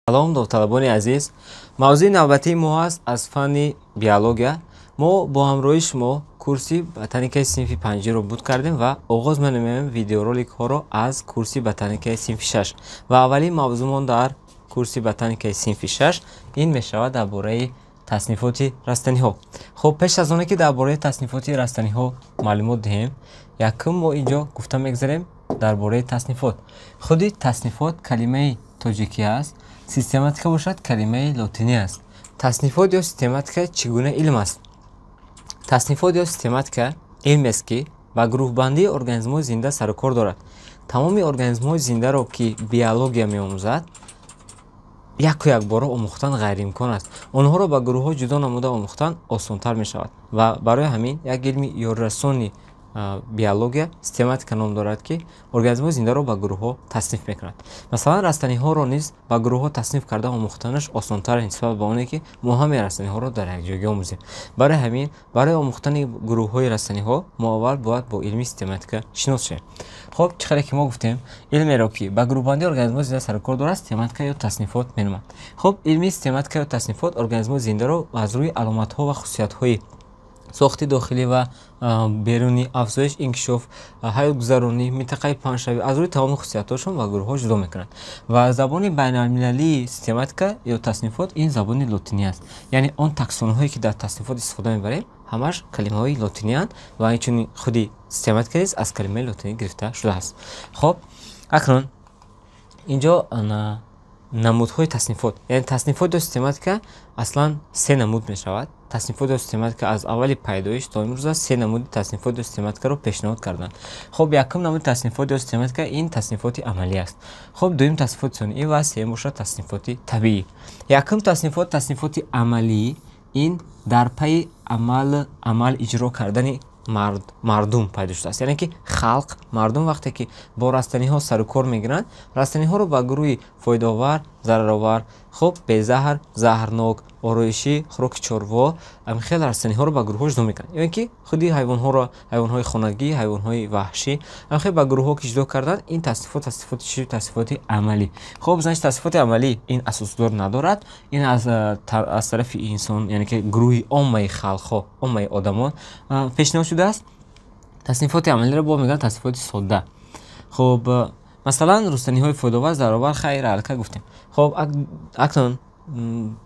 سلام داوطلبان عزیز، موضوع نوبتی ما است از فن بیولوژی. ما با همراهی شما کورسی بotaniک صنف 5 رو بود کردیم و آغاز می‌نماییم ویدیو رولک ها رو از کورسی بotaniک صنف 6 و اولین موضوع در کورسی بotaniک صنف 6 این میشود درباره تصنیفات رستنی ها. خب پیش از آنکه درباره تصنیفات رستنی ها معلومات دهیم، یکم ما اینجا گفته می‌گذاریم درباره تصنیفات. خودی تصنیفات کلمه تاجیکی است، سیستماتیک باشد کلمه لاتینی است. تصنیفات یا سیستماتیک چگونه علم است؟ تصنیفات یا سیستماتیک علم است که با گروه بندی ارگانیسم‌های زنده سر و کار دارد. تمام ارگانیسم‌های زنده را که بیولوژی می‌آموزد یک بار آموختن غیر امکان است. آنها را با گروه‌ها جدا نموده آموختن آسان‌تر می‌شود و برای همین یک علم یاررسانی بیولوژی سیستماتیک نام دارد که ارگانیسم‌های زنده را با گروه‌ها تصنیف می‌کند. مثلا رستنی‌ها را نیز با گروه‌ها تصنیف کرده آموختنش آسان‌تر نسبت به آنی که ما همه رستنی‌ها را در یک جای آموزیم. برای همین برای آموختن گروه‌های رستنی‌ها ما اول باید با علم سیستماتیک شناخته شویم. خب چقدر که ما گفتیم علم را که با گروه بندی ارگانیسم‌های زنده سر کار دارد سیستماتیک یا تصنیفات می‌نامند. خب علم سیستماتیک یا تصنیفات ارگانیسم‌های زنده را از روی علامت‌ها و خصوصیت‌های ساخت داخلی و بیرونی، افزایش انکشاف، حیات گذرانی، منطقه پنجشنبه از روی تمام خصوصیت‌هاشون و گروه‌ها جدا می‌کنند. و زبان بین‌المللی سیستماتیک یا تصنیفات این زبان لاتینی است. یعنی آن تاکسون‌هایی که در تصنیفات استفاده می‌بریم همش کلمه‌های لاتینی اند و اینچنین خودی سیستماتیک نیز از کلمه لاتینی گرفته شده است. خب اکنون اینجا نمودهای تصنیفات، یعنی تصنیفات سیستماتیک اصلا سه نمود می شود. تصنیفات سیستماتیک از اول پیدایش تا امروز سه نمود تصنیفات سیستماتیک رو پیشنهاد کردند. خب یکم نمود تصنیفات سیستماتیک این تصنیفات عملی است. خب دوم تصنیفات صنعی و سوم باشد تصنیفات طبیعی. یکم تصنیفات عملی این در پی عمل اجرا کردن مردم پیدا شده است. یعنی که خلق مردم وقتی که با رستنی ها سر و کار میگیرند رستنی ها رو با گروه فایده‌آور، ضررآور، خب بزهر، زهرناک، آرایشی، خوراک چاروا خیلی رستنی ها رو با گروه ها جدا میکنند. یعنی که خودی حیوان ها را حیوان های خانگی، حیوان های وحشی خیلی با گروه ها که جدا کردن این تصنیفات عملی. خب زنش تصنیفات عملی این اساس دار ندارد. این از طرف انسان یعنی که گروه عامه خلق ها، عامه آدمان پیشنهاد شده است. تصنیفات عملی را با میگن تصنیفات ساده. خب مثلا رستنی های فایده‌آور، ضررآور خیر الکه گفتیم. خب اکنون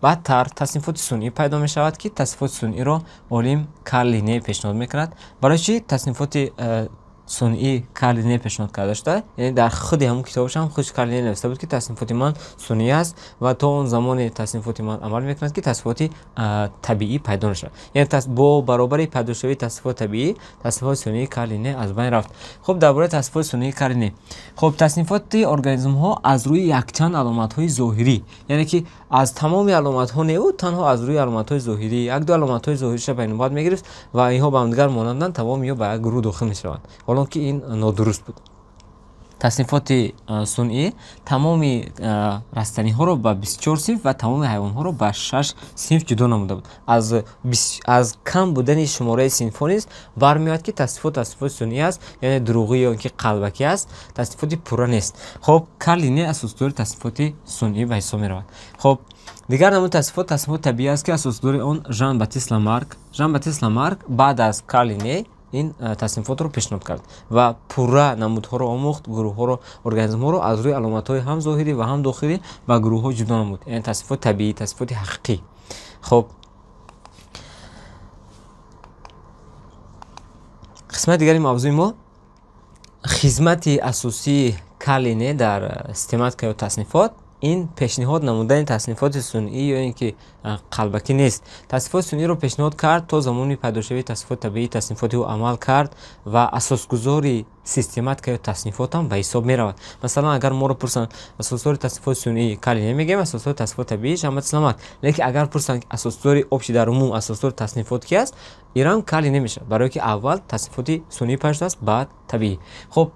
بعدتر تصنیفات صنعی پیدا می شود که تصنیفات صنعی را عالم کارل لینه پیشنهاد میکند. برای چی تصنیفات صنعی کارل لینه پیشنهاد کرده شده؟ یعنی در خود همون کتابش هم خودش کارل لینه نوشته بود که تصنیفات من صنعی است و تا اون زمان تصنیفات من عمل میکند که تصنیفات طبیعی پیدا نشود. یعنی با برابر پیدا شوی تصنیفات طبیعی تصنیفات صنعی کارل لینه از بین رفت. خب درباره تصنیفات صنعی کارل لینه، خب تصنیفات ارگانیسم ها از روی یکچند علامت های ظاهری، یعنی که از تمام علامت ها نه تنها از روی علامت های ظاهری یک دو علامت های ظاهریش بین بعد میگرفت و اینها با هم دیگر مانندن تمام یا به گروه داخل میشوند، حالا که این نادرست بود. تصنیفات صنعی تمام رستنی ها رو به 24 صنف و تمام حیوان ها رو به 6 صنف جدا نموده بود. از کم بودن شماره صنف ها نیز برمیاد که تصنیفات صنعی است، یعنی دروغی یا اینکه قلبکی است، تصنیفات پوره نیست. خب کارل لینه اساسدار تصنیفات صنعی به حساب می رود. خب دیگر نمود تصنیفات طبیعی است که اساسدار آن ژان باتیست لامارک بعد از کارل لینه این تصنیفات رو پیشنهاد کرد و پوره نمودها رو آموخت، گروه ها رو، ارگانیسم ها رو از روی علامت های هم ظاهری و هم داخلی و گروه ها جدا نمود. یعنی تصنیفات طبیعی، تصنیفات حقیقی. خب قسمت دیگری موضوع ما خدمت اساسی کارل لینه در سیستماتیک یا تصنیفات این پیشنهاد نمودن تصنیفات صنعی یا اینکه قلبکی نیست. تصنیفات صنعی رو پیشنهاد کرد تا زمانی پیدا شوی تصنیفات طبیعی تصنیفاتی رو عمل کرد و اساسگذاری سیستماتیک یا تصنیفات هم به حساب می رود. مثلا اگر ما رو پرسن اساسگذار تصنیفات صنعی کارل لینه میگیم، اساسگذار تصنیفات طبیعی ژان باتیست لامارک. لیکن اگر پرسن اساسگذار اوبشی در عموم اساسگذار تصنیفات کی است، ایران کارل لینه میشه، برای که اول تصنیفات صنعی پیش است بعد طبیعی. خب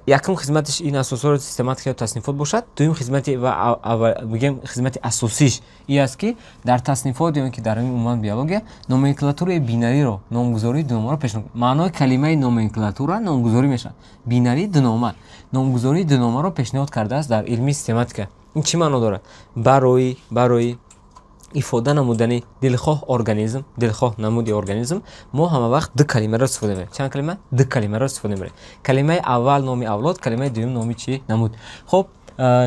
یکم خدمتش این اساسگذار سیستماتیک یا تصنیفات باشد. دوم خدمت و میگیم خدمت اساسیش این است که در تصنیفات یا که در عموم بیولوژی نومنکلاتور بیناری رو نامگذاری دو نامه رو پیشنهاد. معنای کلمه نومنکلاتور نامگذاری میشه. بیناری دو نامه، نامگذاری دو نامه رو پیشنهاد کرده است در علم سیستماتیک. این چی معنی داره؟ برای افاده نمودنی دلخواه ارگانیسم، دلخواه نمودی ارگانیسم، ما همه وقت دو کلمه را استفاده می‌کنیم. چند کلمه؟ دو کلمه را استفاده می‌کنیم. کلمه اول نام اولاد، کلمه دوم نام چی؟ نمود. خب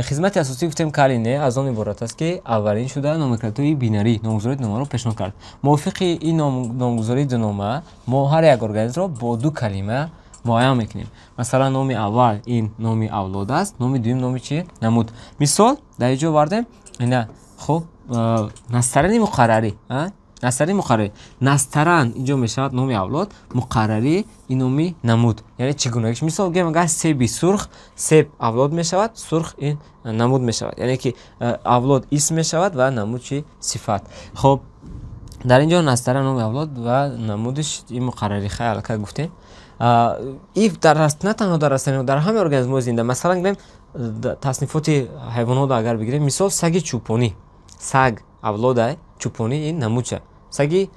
خدمت اساسی گفتیم که اینه از آن عبارت است که اولین شده نومنکلاتوری بیناری نامگذاری دو نامه را پیشنهاد کرد. موافق این نامگذاری دو نامه ما هر یک ارگانیسم را با دو کلمه معین میکنیم. مثلا نام اول این نام اولاد است، نام دوم نام چی؟ نمود. مثال در اینجا بردیم اینا. خب نسترن مقرری، نسترن مقرری، نسترن اینجا میشود نام اولاد، مقرری این نام نمود. یعنی چگونگیش مثال بگیم اگر سیب سرخ، سیب اولاد میشود، سرخ این نمود میشود. یعنی که اولاد اسم میشود و نمود چی؟ صفت. خب در اینجا نسترن نام اولاد و نمودش این مقرری خیال که گفتیم. این نه تنها در رستنی، در همه ارگانیسم زنده. مثلا بگیم تصنیفات حیوانات اگر بگیریم، مثال سگ چوپانی، سگ اولاد چوپانی این نمود شد. سگ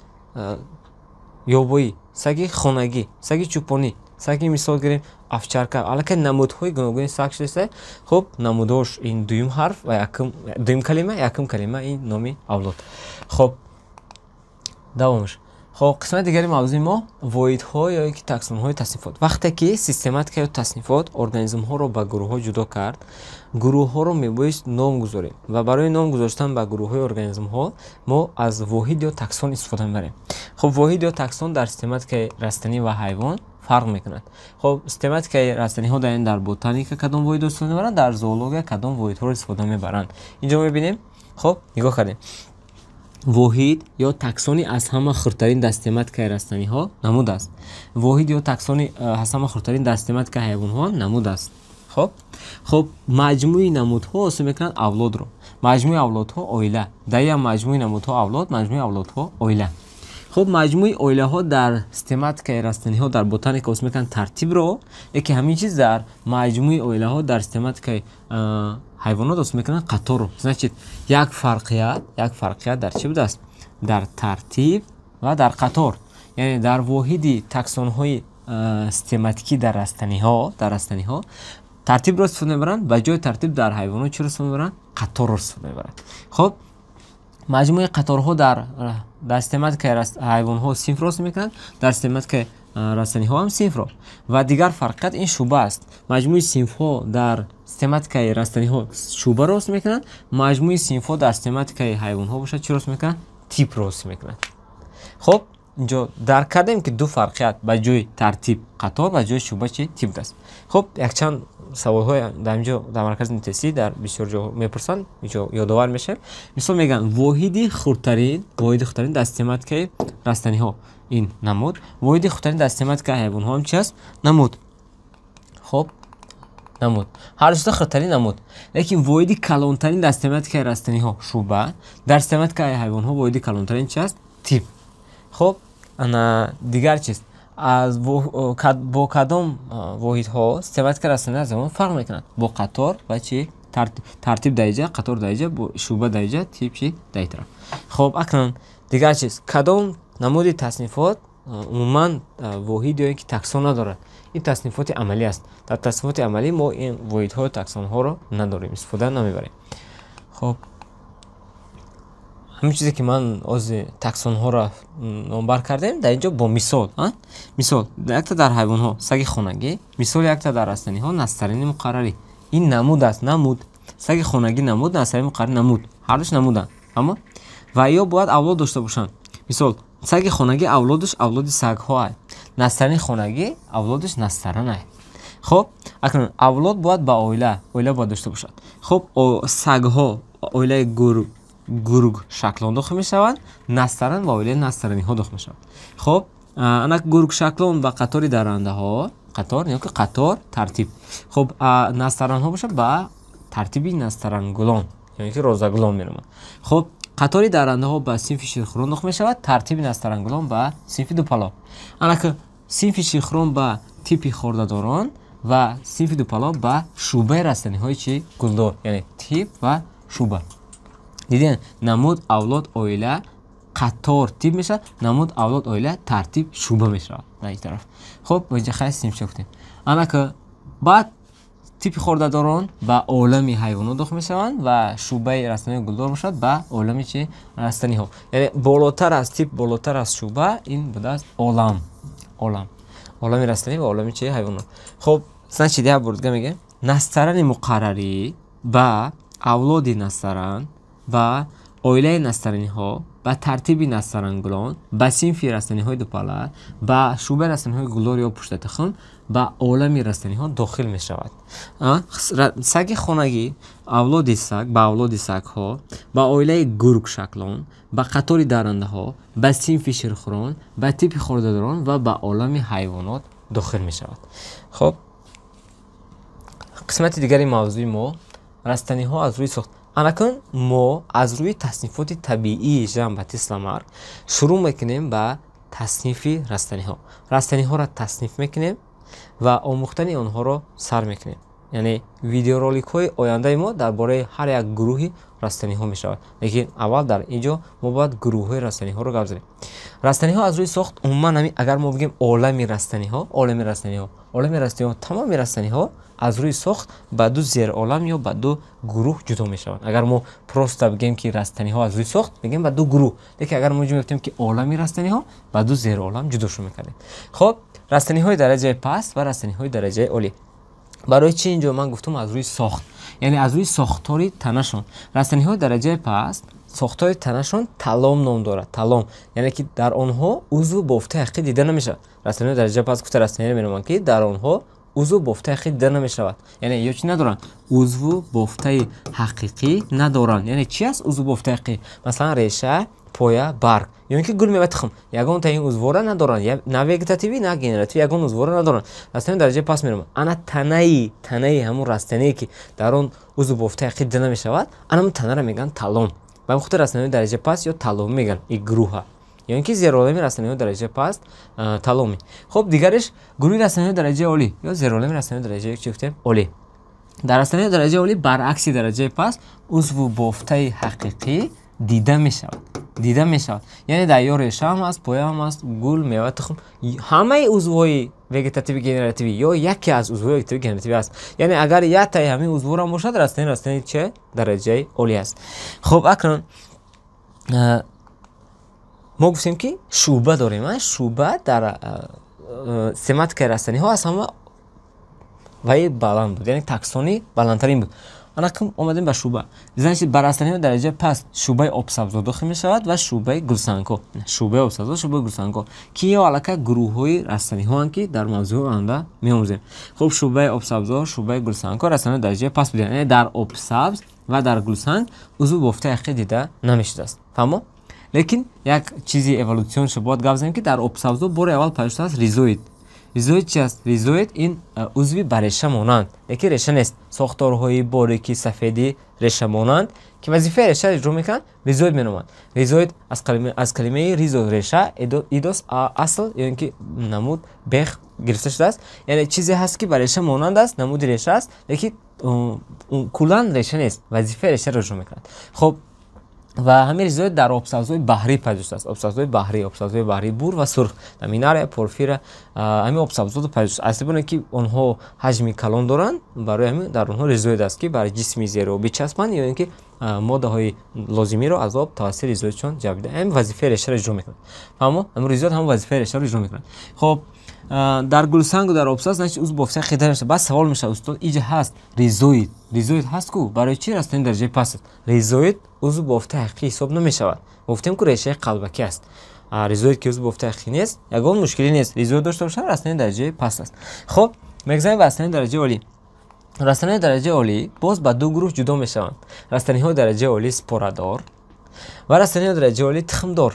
یابویی، سگ خانگی، سگ چوپانی، سگ مثال گیریم افچرکا. البته نمودهای گوناگون سگ شده. خب نموداش این دوم حرف و دوم کلمه این نامی اولاد. خب دوامش. خب قسمت دیگری موضوع ما واحدها یا اینکه تاکسون‌های تصنیفات. وقتی که سیستماتیک یا تصنیفات ارگانیسم‌ها رو به گروه‌ها جدا کرد، گروه‌ها رو می‌بایست نام گذاریم و برای نام گذاشتن به گروه‌های ارگانیسم‌ها ما از واحد یا تاکسون استفاده می‌بریم. خب واحد یا تاکسون در سیستماتیک رستنی و حیوان فرق می‌کند. خب سیستماتیک رستنی‌ها در بوتانیک کدام واحد استفاده می‌برند، در زوولوژی کدام واحدها رو استفاده می‌برند. اینجا می‌بینیم. خب نگاه کنید. واحد یا تاکسونی از همه خردترین در سیستماتیک رستنی ها نمود است. واحد یا تاکسونی از همه خردترین در سیستماتیک حیوان ها نمود است. خب مجموعه نمودها اسم میکنند اولاد رو. مجموعه اولادها عائله. در مجموعه نمودها اولاد، مجموعه اولادها عائله. خب مجموعه عائله ها در سیستماتیک رستنی ها در بوتانیک اسم میکنند ترتیب رو. یکی همین چیز در مجموعه عائله ها در سیستماتیک حیوانات اسم میکنن قطار رو. значит یک فرقیت در چی بوده است؟ در ترتیب و در قطار. یعنی در واحدی تاکسون های سیستماتیکی در رستنی ها ترتیب رو استفاده میبرند، به جای ترتیب در حیوانات چی رو استفاده میبرند؟ قطار رو استفاده میبرند. خب مجموعه قطارها در سیستماتیک حیوان ها صنف رو استفاده میکنند، در سیستماتیک رستنی ها هم صنف رو. و دیگر فرقیت این شعبه است. مجموعه صنف ها در سیستماتیک رستنی ها شعبه رو استفاده میکنند، مجموعه صنف ها در سیستماتیک حیوان ها باشد چی رو استفاده میکنند؟ تیپ رو استفاده میکنند. خب اینجا درک کردیم که دو فرقیت به جای ترتیب قطار، به جای شعبه چی؟ تیپ است. خب یک چند سوال های در اینجا در مرکز نتیسی در بسیار جا میپرسن، اینجا یادآور میشه. مثلا میگن واحد خردترین در سیستماتیک رستنی ها این نمود، واحد خردترین در سیستماتیک حیوان ها هم چی است؟ نمود. خب نمود هر دوستا خردترین نمود، لیکن واحد کلانترین در سیستماتیک رستنی ها شعبه، در سیستماتیک حیوان ها واحد کلانترین چی است؟ تیپ. خب انا دیگر چیز از با کدام واحد ها سیستماتیک رستنی از اون فرق میکنند؟ با قطار و چی؟ ترتیب درجه، قطار درجه، با شعبه درجه، تیپ چی؟ در طرف. خب اکنون دیگر چیز کدام نمود تصنیفات عموما واحد یا اینکه تاکسون ندارد؟ این تصنیفات عملی است. در تصنیفات عملی ما این واحد ها و تاکسون ها رو نداریم، استفاده نمیبریم. خب همین چیزی که من از تاکسون ها را نامبر کردیم در اینجا با مثال. مثال یک تا در حیوان ها سگ خانگی، مثال یک تا در رستنی ها نسترن مقرری. این نمود است، نمود. سگ خانگی نمود، نسترن مقرری نمود. هر دوش نمودن. اما و یا باید اولاد داشته باشند. مثال سگ خانگی اولادش اولاد سگ ها است. نسترن خانگی اولادش نسترن است. خب اکنون اولاد باید با عائله باید داشته باشد. خب سگ ها عائله گرگ شکلان داخل می شوند، نسترن و عائله نسترنی ها داخل می شوند. خب انا گرگ شکلان و قطاری درنده ها، قطار یا که قطار ترتیب. خب نسترن ها باشه با ترتیبی نسترنگلان، یعنی که روزگلان می نامند. خب قطاری درنده ها با صنف شیرخواران داخل می شود، ترتیب نسترنگلان با صنف دوپلا. انا که صنف شیرخواران با تیپی خرده‌داران و صنف دوپلا با شوبه رستنی های چی؟ گلدار، یعنی تیپ و شوبه. دیدین نمود اولاد عائله قطار تیپ میشه، نمود اولاد عائله ترتیب شوبه میشه در این طرف. خب اینجا خیلی سیم شفتیم. اما که بعد типи хордадорон ба олами ҳайвонот дохил мешаванд ва шӯъбаи растаниҳои гулдор бошад ба олами чи растаниҳо. Яъне болотар аз тип, болотар аз шӯъба ин будааст олами растанӣ ва олами чи ҳайвонот. Хоб значит як бор дига мегем настарани муқаррарӣ ба авлоди настаран ба оилаи настараниҳо ба тартиби настарангулон ба синфи растаниҳои дупалла ба шӯъбаи растаниҳои гулдор ё пуштатахм ба олами растаниҳо дохил мешавад. Саги хонагӣ авлоди саг ба авлоди сагҳо ба оилаи гургшаклон ба қатори даррандаҳо ба синфи ширхӯрон ба типи хордадорон ва ба олами ҳайвонот дохил мешавад. Хоб қисмати дигари мавзӯи мо растаниҳо аз рӯи сохт. Анакун мо аз рӯи таснифоти табиии Жан Батист Ламарк шурӯъ мекунем ба таснифи растаниҳо. Растаниҳоро тасниф мекунем ва омӯхтани онҳоро сар мекунем. Яъне видеороликҳои ояндаи мо дар бораи ҳар як гурӯҳи растаниҳо мешавад. Лекин аввал дар инҷо мо бояд гурӯҳҳои растаниҳоро гап занем. Растаниҳо аз рӯи сохт умуман агар мо бигем олами растаниҳо, тамоми растаниҳо аз рӯи сохт ба ду зеролам ё ба ду гурӯҳ ҷудо мешаванд. Агар мо просто бигем ки растаниҳо аз рӯи сохт мегем ба ду гурӯҳ. Лекин агар мо мегӯем ки олами растаниҳо ба ду зеролам ҷудошо мекардем. Хоб растаниҳои дараҷаи паст ва растаниҳои дараҷаи олӣ. Барои чӣ инҷо ман гуфтам аз рӯи сохт, яъне аз рӯи сохтори танашон. Растаниҳои дараҷаи паст сохтори танашон талом ном дорад. Талом яъне ки дар онҳо узву бофтаи ҳақиқӣ дида намешавад. Растаниҳои дараҷаи паст гуфта растаниҳои меноманд ки дар онҳо узву бофтаи ҳақиқӣ дида намешавад. Яъне ё чӣ надоранд? Узву бофтаи ҳақиқӣ надоранд. Яъне чи аст узву бофтаи ҳақиқӣ? Масалан реша, поя, барг ё ин ки гул мева тухм ягон таин узвора надоранд, на вегетативӣ, на генеративӣ, ягон узвора надоранд. Растаниҳои дараҷаи паст меноманд. Ана танаи ҳамун растание ки дар он узву бофтаи ҳақиқӣ дида мешавад, ана танаро мегӯянд талом. Ба худо растаниҳои дараҷаи паст ё талом мегӯянд и гурӯҳа. ё ин ки зеролами растаниҳои дараҷаи паст таломи. Хоб дигариш гурӯҳи растаниҳои дараҷаи олӣ ё зеролами растаниҳои дараҷаи чӣ гуфтем? Олӣ. Дар растаниҳои дараҷаи олӣ баръакси дараҷаи паст узву бофтаи ҳақиқӣ дида мешавад. Яъне дар ё реша ҳам аст, поя ҳам аст, гул, мева, тухм, ҳамаи узвҳои вегетативӣ, генеративӣ ё яке аз узвҳои вегетативӣ, генеративӣ аст. Яъне агар яктаи ҳамин узвҳоам бошад, растании че? Дараҷаи олӣ аст. Хоб акнун мо гуфтем ки шӯъба дорем. Шӯъба дар семантикаи растаниҳо аз ҳама ваи баланд буд, яъне таксони баландтарин буд. Анакун омадем ба шӯъба. Значит ба растаниҳои дараҷаи паст шӯъбаи обсабзо дохил мешавад ва шӯъбаи гулсангҳо. Шӯъбаи обсабзо, шӯъбаи гулсангҳо ки ё аллакай гурӯҳҳои растаниҳоанд ки дар мавзӯи оянда меомӯзем. Хуб шӯъбаи обсабзо, шӯъбаи гулсангҳо растаниҳои дараҷаи паст буданд. Яъне дар обсабз ва дар гулсанг узву бофтаи ҳақиқӣ дида намешудааст. Фаҳмо? Лекин як чизи эволюсионшо бояд гап занем ки дар обсабзо бори аввал пайда шудааст ризоид. Ризоид чи аст? Ризоид ин узви ба реша монанд, лекин реша нест. Сохторҳои борики, сафеди реша монанд ки вазифаи реша иҷро мекунанд, ризоид меноманд. Ризоид аз калимаи ризо реша идос асл ё ин ки намуд бех гирифта шудааст. Яъне чизе ҳаст ки ба реша монанд аст, намуди реша аст, лекин куллан реша нест. Вазифаи решаро иҷро мекунад. Хоб ва ҳамин ризоид дар обсабзои баҳрӣ пайда шудааст. Обсабзои баҳрӣ бур ва сурх, ламинария, порфира, ҳамин обсабзото пайда шуд. Асли боне ки онҳо ҳаҷми калон доранд, барои ҳамин дар онҳо ризоид аст ки бар ҷисми зеробӣ часпанд ё ин ки моддаҳои лозимиро аз об тавассути ризоидшон ҷабида. Ҳамин вазифаи решаро иҷро мекунад. Фаҳмо? ҳамин ризоид ҳамин вазифаи решаро иҷро мекунад. Хоб дар гулсангу дар обсабз значит узв бофтаи хида мешавад. Баъд савол мешавад, устод иҷа ҳаст ризоид. Ризоид ҳаст ку? Барои чӣ растаниҳои дараҷаи паст аст? Ризоид узв бофтаи ҳақиқӣ ҳисоб намешавад. Гуфтем ку решаи қалбакӣ аст. Ризоид ки узв бофтаи ҳақиқӣ нест, ягон мушкилӣ нест. Ризоид дошта бошад, растаниҳои дараҷаи паст аст. Хоб, мегзарем ба растаниҳои дараҷаи олӣ. Растаниҳои дараҷаи олӣ боз ба ду гурӯҳ ҷудо мешаванд. Растаниҳои дараҷаи олӣ спорадор ва растаниҳои дараҷаи олӣ тухмдор.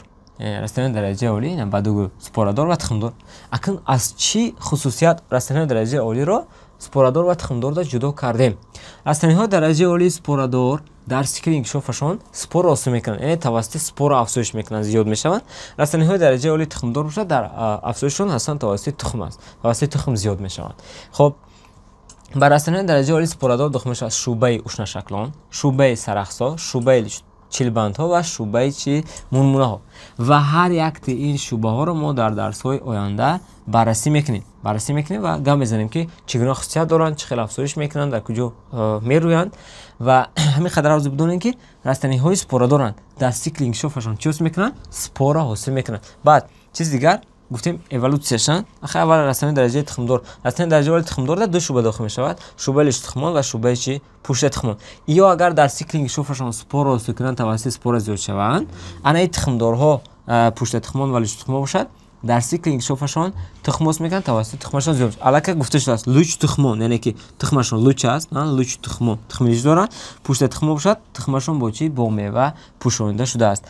Растаниҳои дараҷаи олӣ ба ду гурӯҳ, спорадор ва тухмдор. Акун аз чӣ хусусият растаниҳои дараҷаи олиро спорадор ва тухмдорда ҷудо кардем? Растаниҳои дараҷаи олии спорадор дар сикри инкишофашон спорро осӯ мекунанд, яъне тавассути спорро афзоиш мекунанд, зиёд мешаванд. Растаниҳои дараҷаи олии тухмдор бошад, дар афзоишшон ҳастанд тавассути тухм аст, тавассути тухм зиёд мешаванд. Хоб, ба растаниҳои дараҷаи олии спорадор дохил мешавад шӯъбаи ушнашаклон, шӯъбаи сарахсо, шӯъбаи чилбандҳо ва шӯъбаи чи мунмунаҳо. Ва ҳар якти ин шӯъбаҳоро мо дар дарсҳои оянда баррасӣ мекунем. بررسی میکنیم و گام میزنیم که چگونه خصوصیت دارن، چه خیلی افزایش میکنن، در کجا میرویند و همین قدر از بدونین که رستنی های سپورا دارن در سیکل انکشافشون چیز میکنن، سپورا حاصل میکنن. بعد چیز دیگر گفتیم اِوولوسیشن. آخه اول رستنی درجه تخمدار، رستنی درجه اول تخمدار در دو شوبه داخل میشود، شوبه لیشتخمان و شوبه چی پوشت تخمون. یا اگر در سیکل انکشافشون سپورا حاصل کنن توسط سپورا زیاد شوند، انا این تخمدارها پوشت تخمون و لیشتخمان باشد، در سیکل انکشافشون تخموس میکنن توسط تخمشون زیاد. البته گفته شده است لوچ تخمون، یعنی که تخمشون لوچ است، نه لوچ تخمون تخمیج دارن، پوشت تخمون باشد، تخمشون با چی با میوه پوشانده شده است.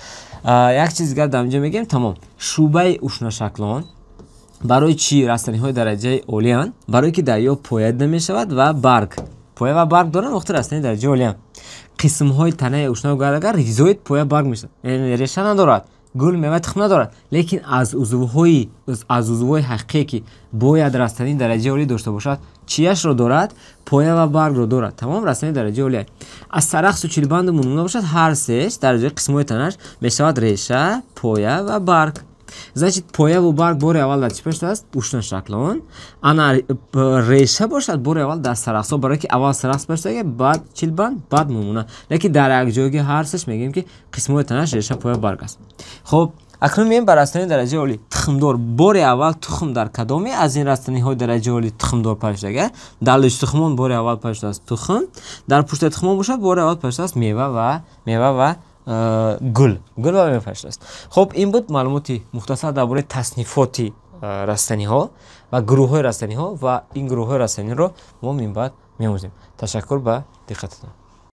یک چیز دیگر در اینجا میگیم تمام. شوبه اشنا شکلان برای چی رستنی های درجه اولیان؟ برای که دریا پوید نمیشود و برگ پویه و برگ دارن. وقتی رستنی درجه اولیان قسم های تنه اشنا و گرگر ریزوید پویه برگ میشد، یعنی ریشه ندارد، گل میوه تخم ندارد، لیکن از عضوهای حقیقی که باید رستنی درجه اولی داشته باشد چیش رو دارد؟ پایه و برگ رو دارد. تمام رستنی درجه اولی از سرخس و چیلبند مونده باشد، هر سهش درجه قسمای تنش میشود ریشه، پایه و برگ. значит پایه و برگ بار اول در چی پشت است؟ اشنا شکلان. انا ریشه باشد بار اول در سرخس، برای که اول سرخس پشت است، بعد چیلبند، بعد مونونه. لیکن در یک جایی هر سهش میگیم که قسمای تنش ریشه، پایه، برگ است. خب اکنون میایم بر رستنی درجه اولی تخمدار. بار اول تخم در کدامی از این رستنی های درجه اولی تخمدار پشت است؟ در لیش تخمون بار اول پشت است تخم، در پشت تخمون باشد بار اول پشت است میوه و گل و میوه پشت است. خب این بود معلوماتی مختصر درباره تصنیفات رستنی ها و گروه های رستنی ها و این گروه های رستنی رو ما من بعد میآموزیم. تشکر به دقتتان.